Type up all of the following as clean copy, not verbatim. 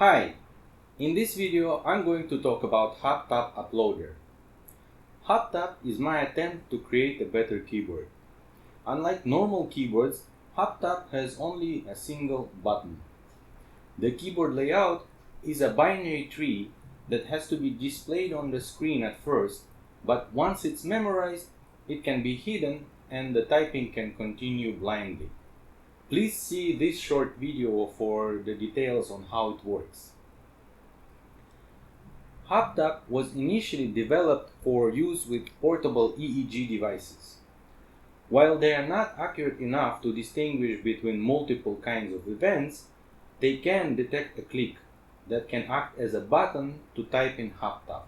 Hi, in this video I'm going to talk about Haptapp Uploader. Haptapp is my attempt to create a better keyboard. Unlike normal keyboards, Haptapp has only a single button. The keyboard layout is a binary tree that has to be displayed on the screen at first, but once it's memorized, it can be hidden and the typing can continue blindly. Please see this short video for the details on how it works. Haptapp was initially developed for use with portable EEG devices. While they are not accurate enough to distinguish between multiple kinds of events, they can detect a click that can act as a button to type in Haptapp.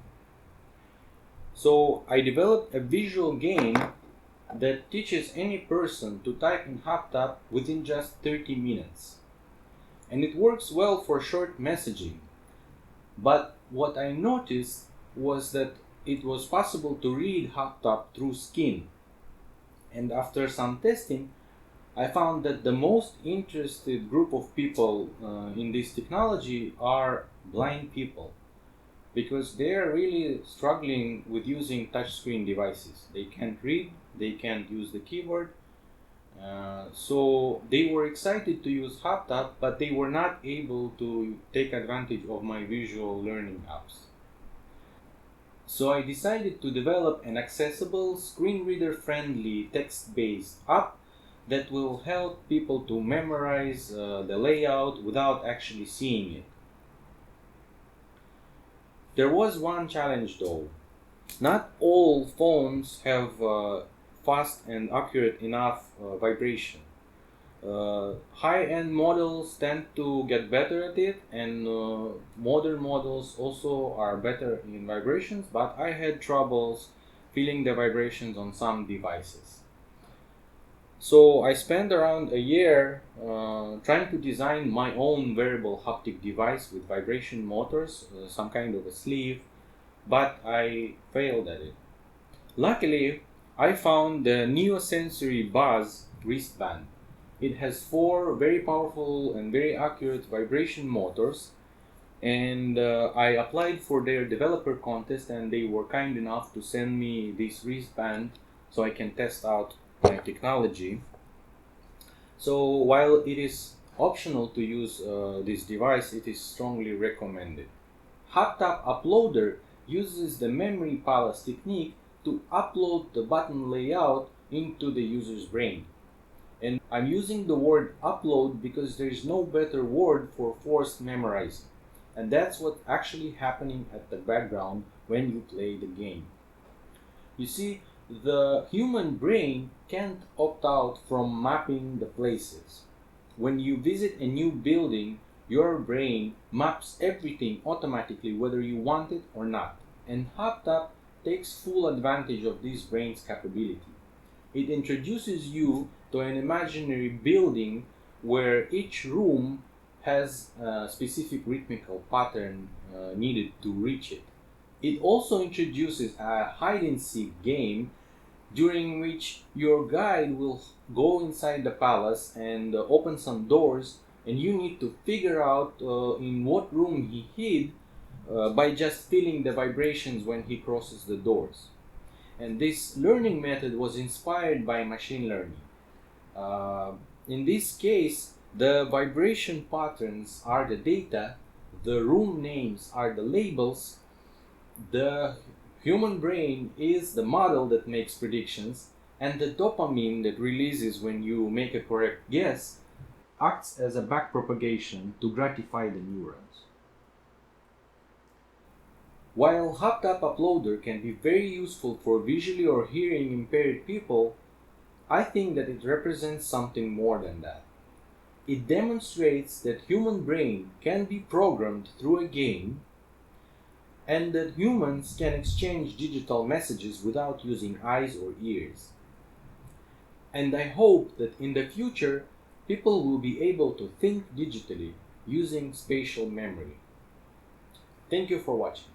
So I developed a visual game that teaches any person to type in Haptapp within just 30 minutes. And it works well for short messaging. But what I noticed was that it was possible to read Haptapp through skin. And after some testing, I found that the most interested group of people in this technology are blind people, because they are really struggling with using touchscreen devices. They can't read, they can't use the keyboard, so they were excited to use Haptapp, but they were not able to take advantage of my visual learning apps. So I decided to develop an accessible, screen reader friendly text-based app that will help people to memorize the layout without actually seeing it. There was one challenge though. Not all phones have fast and accurate enough vibration. High-end models tend to get better at it, and modern models also are better in vibrations, but I had troubles feeling the vibrations on some devices. So I spent around a year trying to design my own wearable haptic device with vibration motors, some kind of a sleeve, but I failed at it. Luckily, I found the Neosensory Buzz wristband. It has 4 very powerful and very accurate vibration motors, and I applied for their developer contest, and they were kind enough to send me this wristband so I can test out my technology. So while it is optional to use this device, it is strongly recommended. Haptapp Uploader uses the memory palace technique to upload the button layout into the user's brain. And I'm using the word upload because there is no better word for forced memorizing. And that's what's actually happening at the background when you play the game. You see, the human brain can't opt out from mapping the places. When you visit a new building, your brain maps everything automatically whether you want it or not. And Haptapp takes full advantage of this brain's capability. It introduces you to an imaginary building where each room has a specific rhythmical pattern needed to reach it. It also introduces a hide-and-seek game during which your guide will go inside the palace and open some doors, and you need to figure out in what room he hid by just feeling the vibrations when he crosses the doors. And this learning method was inspired by machine learning. In this case, the vibration patterns are the data, the room names are the labels, the human brain is the model that makes predictions, and the dopamine that releases when you make a correct guess acts as a backpropagation to gratify the neurons. While Haptapp Uploader can be very useful for visually or hearing impaired people, I think that it represents something more than that. It demonstrates that human brain can be programmed through a game, and that humans can exchange digital messages without using eyes or ears. And I hope that in the future, people will be able to think digitally using spatial memory. Thank you for watching.